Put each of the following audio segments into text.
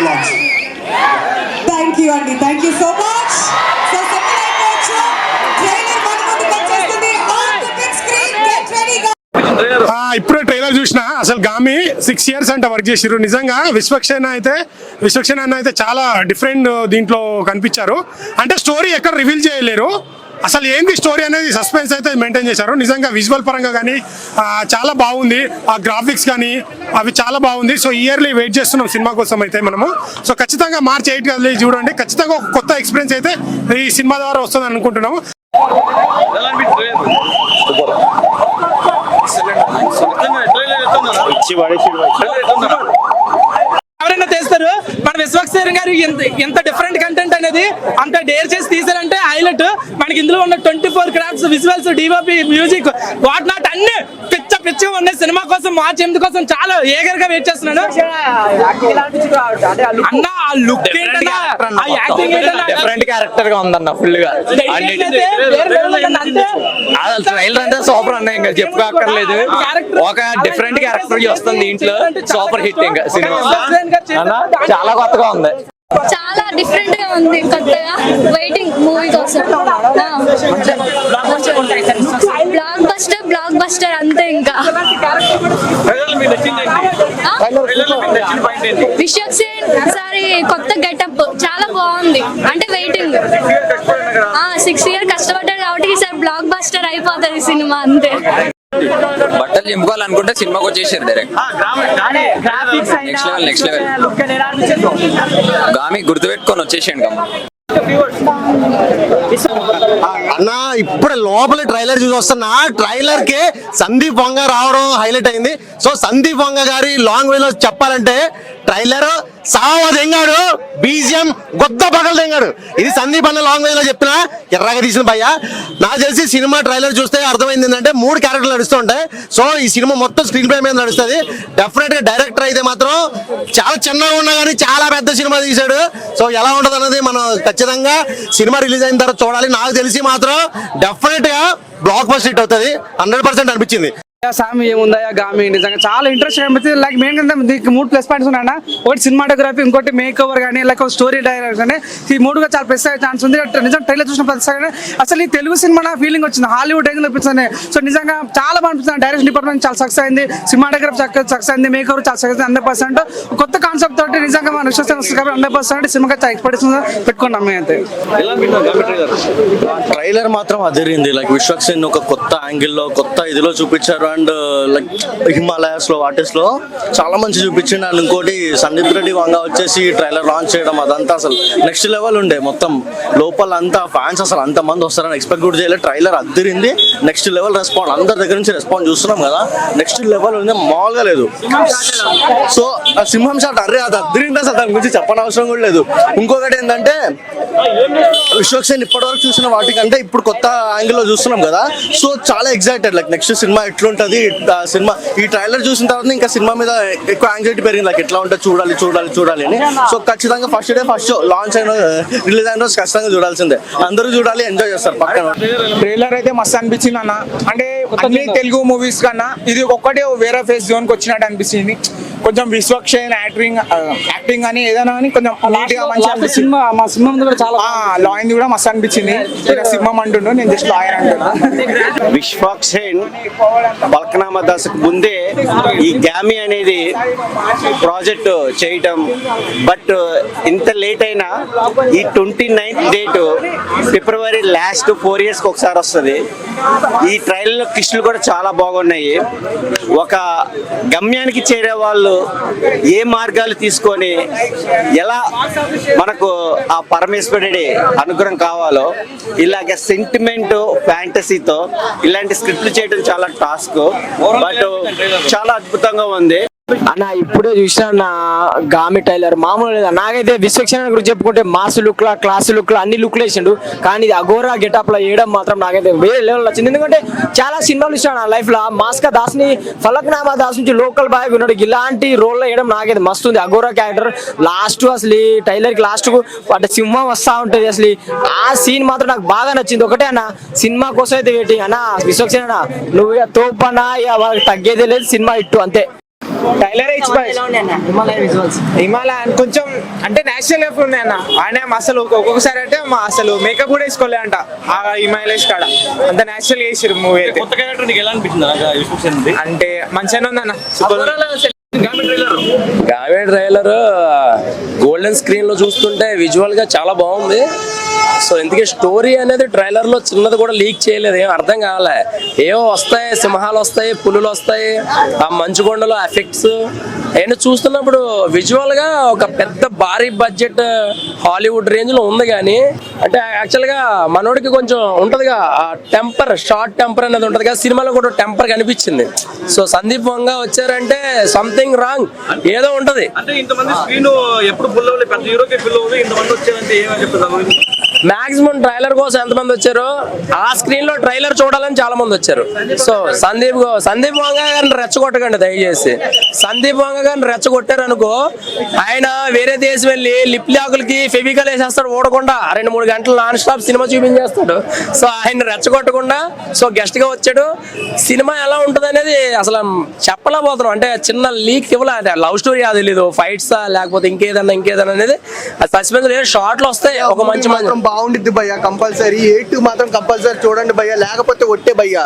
Launch. Thank you అండి, thank you so much. So second అయిపోవచ్చు, trailer మన ముందుకు వచ్చేస్తుంది. On the big screen, get ready. ఇప్పుడే ట్రైలర్ చూసిన. అసలు గామి 6 years అంట వర్క్ చేసిర్రు. నిజంగా విశ్వక్షేణ అన్న అయితే చాలా డిఫరెంట్ దీంట్లో కనిపించారు. అంటే స్టోరీ ఎక్కడ రివీల్ చేయలేరు, అసలు ఏంది స్టోరీ అనేది సస్పెన్స్ అయితే మెయింటైన్ చేశారు. నిజంగా విజువల్ పరంగా కానీ చాలా బాగుంది, ఆ గ్రాఫిక్స్ కానీ అవి చాలా బాగుంది. సో ఇయర్లీ వెయిట్ చేస్తున్నాం సినిమా కోసం అయితే మనము. సో ఖచ్చితంగా March 8 వెళ్ళి చూడండి. ఖచ్చితంగా ఒక కొత్త ఎక్స్పీరియన్స్ అయితే ఈ సినిమా ద్వారా వస్తుంది అనుకుంటున్నాము. ఎవరైనా చేస్తారు, మన విశ్వక్సేన్ గారు ఎంత డిఫరెంట్ కంటెంట్ అనేది అంత డేర్ చేసి తీసారంటే హైలైట్. మనకి ఇందులో ఉన్న 24 crafts, visuals, DOP, music, what not అన్ని పిచ్చిగా ఉన్నాయి. సినిమా కోసం March 8 కోసం చాలా ఏగర్ గా వెయిట్ చేస్తున్నాను అన్న. ఆ లుక్ ఏంటన్నా, ఆ యాక్టింగ్ ఏంటన్నా, డిఫరెంట్ క్యారెక్టర్ గా ఉందన్న ఫుల్ గా. ట్రైలర్ అంటే సూపర్ అన్న, ఇంకా చెప్పుకోక్కర్లేదు. ఒక డిఫరెంట్ క్యారెక్టర్ వస్తుంది దీంట్లో, సూపర్ హిట్. ఇంకా సినిమా చాలా కొత్తగా ఉంది, చాలా డిఫరెంట్ గా ఉంది, కొత్తగా. వెయిటింగ్ మూవీ కోసం. బ్లాక్ బస్టర్ అంతే. ఇంకా విశ్వక్సేన్ సారి కొత్త గెటప్ చాలా బాగుంది. అంటే వెయిటింగ్ 6 years కష్టపడ్డారు కాబట్టి ఈసారి బ్లాక్ బస్టర్ అయిపోతుంది సినిమా అంతే. బట్టలు చింపుకోవాలనుకుంటే సినిమాకి వచ్చేసారు డైరెక్ట్. నెక్స్ట్ లెవెల్ గామి గుర్తుపెట్టుకొని వచ్చేసాడు గమ్మ. అన్న ఇప్పుడే లోపల ట్రైలర్ చూసి వస్తున్నా. ట్రైలర్ కి సందీప్ వంగ రావడం హైలైట్ అయింది. సో సందీప్ వంగ గారి లాంగ్ వేలో చెప్పాలంటే ట్రైలర్ సావ తెంగాడు, బీజిఎం గొద్ద పగలు తెంగాడు. ఇది సందీప్ అన్న లాంగ్ వేలో చెప్పిన ఎర్రగా తీసిన భయ్య. నాకు తెలిసి సినిమా ట్రైలర్ చూస్తే అర్థమైంది ఏంటంటే 3 క్యారెక్టర్లు నడుస్తూ ఉంటాయి. సో ఈ సినిమా మొత్తం స్క్రీన్ ప్లే మీద నడుస్తుంది. డెఫినెట్ గా డైరెక్టర్ అయితే మాత్రం చాలా చిన్నగా ఉన్నా కానీ చాలా పెద్ద సినిమా తీశాడు. సో ఎలా ఉంటది అన్నది మనం ఖచ్చితంగా సినిమా రిలీజ్ అయిన తర్వాత చూడాలి. నాకు తెలిసి మాత్రం డెఫినెట్ గా బ్లాక్ బస్టర్ హిట్ అవుతుంది 100% అనిపించింది. సామి ఏముందా గామి నిజంగా చాలా ఇంట్రెస్ట్ అనిపిస్తుంది. లైక్ మెయిన్ దీనికి 3 ప్లస్ పాయింట్స్ ఉన్నాయన్న. ఒకటి సినిమాటోగ్రఫీ, ఇంకోటి మేక్ ఓవర్ కానీ, లైక్ స్టోరీ డైరెక్టర్ కానీ, ఈ 3గా చాలా ప్లస్ అయ్యే ఛాన్స్ ఉంది. నిజంగా ట్రైలర్ చూసిన ప్రతిసారి అసలు ఈ తెలుగు సినిమా ఫీలింగ్ వచ్చింది, హాలీవుడ్ రేంజ్ అనిపిస్తుంది. సో నిజంగా చాలా బాగా అనిపిస్తుంది. డైరెక్షన్ డిపార్ట్మెంట్ చాలా సక్సెస్ అయింది, సినిమాటోగ్రఫీ సక్సెస్ అయింది, మేక్ ఓవర్ చాలా సక్సెస్ 100%. కొత్త కాన్సెప్ట్ తోటి నిజంగా మన విశ్వసేన 100% సినిమాకి చాలా ఎక్స్పెక్టేషన్ పెట్టుకున్నాం అయితే. ట్రైలర్ మాత్రం అదిరింది. లైక్ విశ్వక్సేన్ ఒక కొత్త యాంగిల్లో కొత్త ఇదిలో చూపించారు. అండ్ లైక్ హిమాలయాస్ లో వాటిస్ లో చాలా మంచి చూపించింది. అండ్ ఇంకోటి సందీప్ రెడ్డి వంగ వచ్చేసి ట్రైలర్ లాంచ్ చేయడం అదంతా అసలు నెక్స్ట్ లెవెల్ ఉండే. మొత్తం లోపల అంతా ఫ్యాన్స్ అసలు అంత మంది వస్తారని ఎక్స్పెక్ట్ కూడా చేయలేదు. ట్రైలర్ అదిరింది, నెక్స్ట్ లెవెల్ రెస్పాన్స్, అందరి దగ్గర నుంచి రెస్పాన్స్ చూస్తున్నాం కదా, నెక్స్ట్ లెవెల్ ఉంది, మామూలుగా లేదు. సో ఆ సింహం షాట్ అరే అది అదిరింది, అసలు దాని గురించి చెప్పనవసరం కూడా లేదు. ఇంకొకటి ఏంటంటే విశ్వక్సేన్ ఇప్పటివరకు చూసిన వాటికంటే ఇప్పుడు కొత్త యాంగిల్ లో చూస్తున్నాం కదా, సో చాలా ఎక్సైటెడ్. లైక్ నెక్స్ట్ సినిమా ఎట్లుంటది, సినిమా ఈ ట్రైలర్ చూసిన తర్వాత ఇంకా సినిమా మీద ఎక్కువ యాంగ్జైటీ పెరిగింది. లైక్ ఎట్లా ఉంటుంది చూడాలి అని. సో ఖచ్చితంగా ఫస్ట్ షో లాంచ్ అయిన రిలీజ్ అయిన రోజు ఖచ్చితంగా చూడాల్సిందే. అందరూ చూడాలి, ఎంజాయ్ చేస్తారు పక్కన. ట్రైలర్ అయితే మస్తు అనిపించింది అన్న. అంటే అన్ని తెలుగు మూవీస్ కన్నా ఇది ఒక్కటే వేరే ఫేస్ జోన్కి వచ్చినట్టు అనిపిస్తుంది. కొంచెం విశ్వక్సేన్ యాక్టింగ్ అని ఏదైనా కానీ కొంచెం నీట్గా మంచిగా అనిపిస్తుంది. మా సింహం కూడా చాలా లాయన్ కూడా మస్తు అనిపించింది. సింహం అంటుండు, నేను జస్ట్ లాయర్ అంటున్నా. విశ్వక్సేన్ బల్కనామా దశకు ముందే ఈ గ్యామీ అనేది ప్రాజెక్ట్ చేయటం, బట్ ఇంత లేట్ అయినా ఈ 29th డేట్ ఫిబ్రవరి లాస్ట్ 4 years ఒకసారి వస్తుంది. ఈ ట్రైల్లో కిష్లు కూడా చాలా బాగున్నాయి. ఒక గమ్యానికి చేరే వాళ్ళు ఏ మార్గాలు తీసుకొని ఎలా మనకు ఆ పరమేశ్వరుడి అనుగ్రహం కావాలో ఇలాగ సెంటిమెంట్ ఫ్యాంటసీతో ఇలాంటి స్క్రిప్ట్లు చేయడం చాలా టాస్క్, బట్ చాలా అద్భుతంగా ఉంది. అన్న ఇప్పుడే చూసిన నా గామి టైలర్ మామూలు లేదా. నాకైతే విశ్వక్సేన గురించి చెప్పుకుంటే మాస్ లుక్ లా, క్లాస్ లుక్ లా అన్ని లుక్లు వేసిండు. కానీ ఇది అఘోరా గెటప్ లో వేయడం మాత్రం నాకైతే వేరే లెవెల్ వచ్చింది. ఎందుకంటే చాలా సినిమాలు ఇష్టం నా లైఫ్ లో. మాస్కా దాస్ ని ఫలక్నామా దాస్ నుంచి లోకల్ బాయ్ ఉన్నాడు, ఇలాంటి రోల్ లో వేయడం నాకైతే మస్తు ఉంది. అఘోరా క్యారెక్టర్ లాస్ట్ అసలు టైలర్ కి లాస్ట్ కు అంటే సింహం వస్తా ఉంటది. అసలు ఆ సీన్ మాత్రం నాకు బాగా నచ్చింది. ఒకటే అన్న, సినిమా కోసం అయితే వెయిటింగ్ అన్న. విశ్వక్సేన నువ్వు తోపన్నా వాళ్ళకి తగ్గేదే లేదు, సినిమా ఇట్టు అంతే. టైలర్ హిమాలయ కొంచెం అంటే నేచురల్ గా ఉన్నాయి అన్న. ఆయన అసలు ఒక్కొక్కసారి అంటే అసలు మేకప్ కూడా వేసుకోలే అంట ఆ హిమాలయస్ కాడ, అంత నేచురల్ చేసారు మూవీ అయితే. కొత్త క్యారెక్టర్ నీకు ఎలా అనిపించింది? అంటే మంచిగానే ఉందన్న. గామే ట్రైలర్ గోల్డెన్ స్క్రీన్ లో చూస్తుంటే విజువల్ గా చాలా బాగుంది. సో ఇందుకే స్టోరీ అనేది ట్రైలర్ లో చిన్నది కూడా లీక్ చేయలేదు, ఏం అర్థం కాలే. ఏవో వస్తాయి, సింహాలు వస్తాయి, పులులు వస్తాయి, ఆ మంచుకొండలో ఎఫెక్ట్స్ అవన్నీ చూస్తున్నప్పుడు విజువల్ గా ఒక పెద్ద భారీ బడ్జెట్ హాలీవుడ్ రేంజ్ లో ఉంది. కానీ అంటే యాక్చువల్ గా మనోడికి కొంచెం ఉంటదిగా టెంపర్, షార్ట్ టెంపర్ అనేది ఉంటది కదా, సినిమాలో కూడా టెంపర్ కనిపించింది. సో సందీప్ వంగ వచ్చారంటే సంథింగ్ రాంగ్ ఏదో ఉంటది. అంటే ఇంతమంది స్క్రీన్ ఎప్పుడు ఫుల్ అవ్వలేదు, పెద్ద హీరోకి ఫుల్ అవ్వదు, ఇంతమంది వచ్చారంటే ఏమని చెప్తారు? మాక్సిమం ట్రైలర్ కోసం ఎంతమంది వచ్చారు, ఆ స్క్రీన్ లో ట్రైలర్ చూడాలని చాలా మంది వచ్చారు. సో సందీప్ వంగ గారిని రెచ్చగొట్టకండి దయచేసి. సందీప్ వంగ గారిని రెచ్చగొట్టారు అనుకో, ఆయన వేరే దేశం వెళ్ళి లిప్ లాకులకి ఫెవికల్ వేసేస్తాడు, ఓడకుండా 2-3 గంటలు నాన్ స్టాప్ సినిమా చూపించేస్తాడు. సో ఆయన రెచ్చగొట్టకుండా సో గెస్ట్ గా వచ్చాడు. సినిమా ఎలా ఉంటది అనేది అసలు చెప్పలేకపోతున్నాం. అంటే చిన్న లీక్ ఇవ్వలే, లవ్ స్టోరీ అది తెలీదు, ఫైట్స్ లేకపోతే ఇంకేదన్నా అనేది సస్పెన్స్ లేదు. షార్ట్లు వస్తాయి ఒక మంచి బాగుండిద్ది భయ్య, కంపల్సరీ 8 మాత్రం కంపల్సరీ చూడండి భయ్య, లేకపోతే ఒట్టే భయ్య.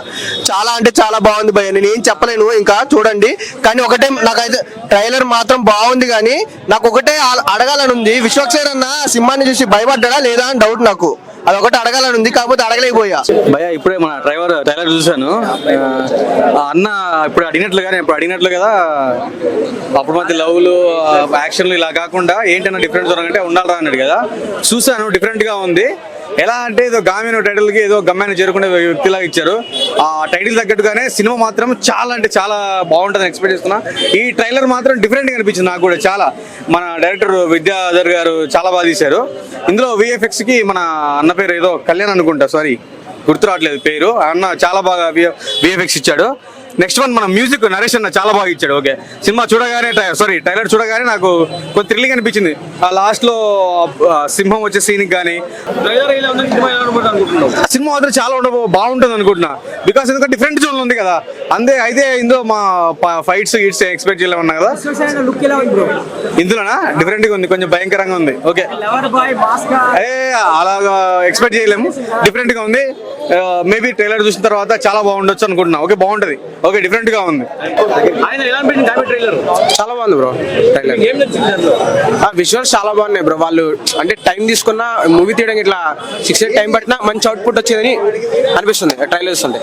చాలా అంటే చాలా బాగుంది భయ్య, నేను ఏం చెప్పలేను, ఇంకా చూడండి. కానీ ఒకటే నాకైతే ట్రైలర్ మాత్రం బాగుంది. కానీ నాకు ఒకటే అడగాలని ఉంది, విశ్వక్సేన్ అన్న సింహాన్ని చూసి భయపడ్డా లేదా అని డౌట్ నాకు, అదొకటి అడగాలని ఉంది, కాకపోతే అడగలేకపోయా. భయ్య ఇప్పుడే మన ట్రైలర్ చూశాను. అన్న ఇప్పుడు అడిగినట్లు కదా, అప్పుడు మధ్య లవ్లు యాక్షన్లు ఇలా కాకుండా ఏంటన్నా డిఫరెంట్ అంటే ఉండాలరా అన్నాడు కదా. చూశాను, డిఫరెంట్ గా ఉంది. ఎలా అంటే ఏదో గామిన టైటిల్ కి ఏదో గమ్యాన్ని చేరుకునే వ్యక్తిలాగా ఇచ్చారు. ఆ టైటిల్ తగ్గట్టుగానే సినిమా మాత్రం చాలా అంటే చాలా బాగుంటుందని ఎక్స్పెక్ట్ చేస్తున్నా. ఈ ట్రైలర్ మాత్రం డిఫరెంట్ గా అనిపించింది నాకు కూడా చాలా. మన డైరెక్టర్ విద్యాధర్ గారు చాలా బాగా తీశారు. ఇందులో VFX కి మన అన్న పేరు ఏదో కళ్యాణ్ అనుకుంటా, సారీ గుర్తు రావట్లేదు పేరు. అన్న చాలా బాగా VFX ఇచ్చాడు. నెక్స్ట్ వన్ మన మ్యూజిక్ నరేష్ అన్న చాలా బాగా ఇచ్చాడు. ఓకే, సినిమా చూడగానే ట్రైలర్ చూడగానే నాకు కొంచెం థ్రిల్లింగ్ అనిపించింది. ఆ లాస్ట్ లో సింహం వచ్చే సీన్ కానీ సినిమా మాత్రం చాలా బాగుంటుంది అనుకుంటున్నా. బికాస్ ఎందుకంటే డిఫరెంట్ జోన్ ఉంది కదా, అయితే ఇందులో మా ఫైట్స్ ఎక్స్పెక్ట్ చేయలేమన్నా కదా. ఇందులోనా డిఫరెంట్ గా ఉంది, కొంచెం భయంకరంగా ఉంది. ఓకే, అలాగా ఎక్స్పెక్ట్ చేయలేము, డిఫరెంట్ గా ఉంది. మేబీ ట్రైలర్ చూసిన తర్వాత చాలా బాగుండొచ్చు అనుకుంటున్నా. ఓకే, బాగుంటది. ఓకే, డిఫరెంట్ గా ఉంది. చాలా బాగుంది బ్రో ట్రైలర్. విజువల్స్ చాలా బాగున్నాయి బ్రో. వాళ్ళు అంటే టైం తీసుకున్న మూవీ తీయడం ఇట్లా 6 years టైం పట్టినా మంచి అవుట్పుట్ వచ్చేదని అనిపిస్తుంది ట్రైలర్ చూస్తుంటే.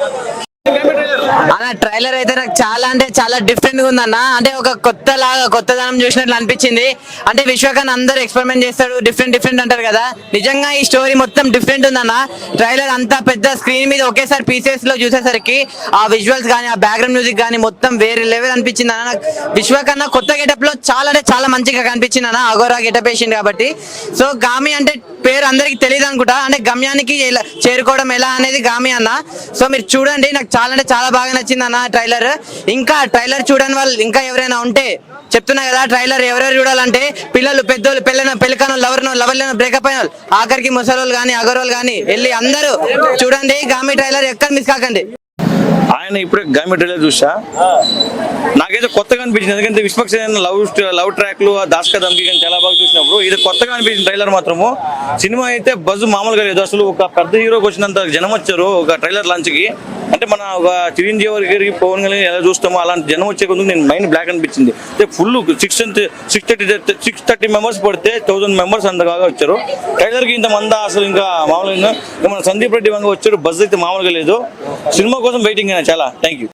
అన్న ట్రైలర్ అయితే నాకు చాలా అంటే చాలా డిఫరెంట్ గా ఉంది అన్న. అంటే ఒక కొత్తదనం చూసినట్లు అనిపించింది. అంటే విశ్వకన్ అందరూ ఎక్స్పెరిమెంట్ చేస్తాడు, డిఫరెంట్ అంటారు కదా, నిజంగా ఈ స్టోరీ మొత్తం డిఫరెంట్ ఉందన్న. ట్రైలర్ అంతా పెద్ద స్క్రీన్ మీద ఒకేసారి పీసెస్ లో చూసేసరికి ఆ విజువల్స్ కానీ ఆ బ్యాక్గ్రౌండ్ మ్యూజిక్ కానీ మొత్తం వేరే లెవెల్ అనిపించింది అన్న. విశ్వకన్నా కొత్త గెటప్ లో చాలా అంటే చాలా మంచిగా కనిపించింది అన్న. అఘోరా గెటప్ వేసింది కాబట్టి. సో గామి అంటే పేరు అందరికి తెలియదు అనుకుంటా, అంటే గమ్యానికి చేరుకోవడం ఎలా అనేది గామి అన్న. సో మీరు చూడండి, నాకు చాలా అంటే చాలా బాగా నచ్చింది అన్న ట్రైలర్. ఇంకా ట్రైలర్ చూడని వాళ్ళు ఇంకా ఎవరైనా ఉంటే చెప్తున్నా కదా, ట్రైలర్ ఎవరెవరు చూడాలంటే పిల్లలు, పెద్దోళ్ళు, పెళ్ళికను, లవర్లను, బ్రేకప్ అయిన వాళ్ళు, ఆఖరికి ముసలోళ్ళు కానీ అగరోళ్ళు కానీ వెళ్ళి అందరూ చూడండి. గామి ట్రైలర్ ఎక్కడ మిస్ కాకండి. ఆయన ఇప్పుడే గామి ట్రైలర్ చూసా, నాకైతే కొత్తగా అనిపించింది. ఎందుకంటే విశ్వక్సేన్ లవ్ ట్రాక్లు దాస్కా దమ్కి కానీ చాలా బాగా చూసినప్పుడు ఇది కొత్తగా అనిపించింది ట్రైలర్ మాత్రము. సినిమా అయితే బజ్ మామూలుగా లేదు. అసలు ఒక పెద్ద హీరోకి వచ్చినంత జనం వచ్చారు ఒక ట్రైలర్ లాంచ్ కి. అంటే మన ఒక చిరంజీవి గారికి, పవన్ కళ్యాణ్ ఎలా చూస్తామో అలాంటి జనం వచ్చే కొందుకు నేను మైండ్ బ్లాక్ అనిపించింది. ఫుల్ 630 మెంబర్స్ పడితే 1000 మెంబర్స్ అంతగా వచ్చారు ట్రైలర్ కి. ఇంతమంది అసలు ఇంకా మామూలుగా మన సందీప్ రెడ్డి వంగ వచ్చారు, బజ్ అయితే మామూలుగా లేదు. సినిమా కోసం వెయిటింగ్ చాలా. Thank you.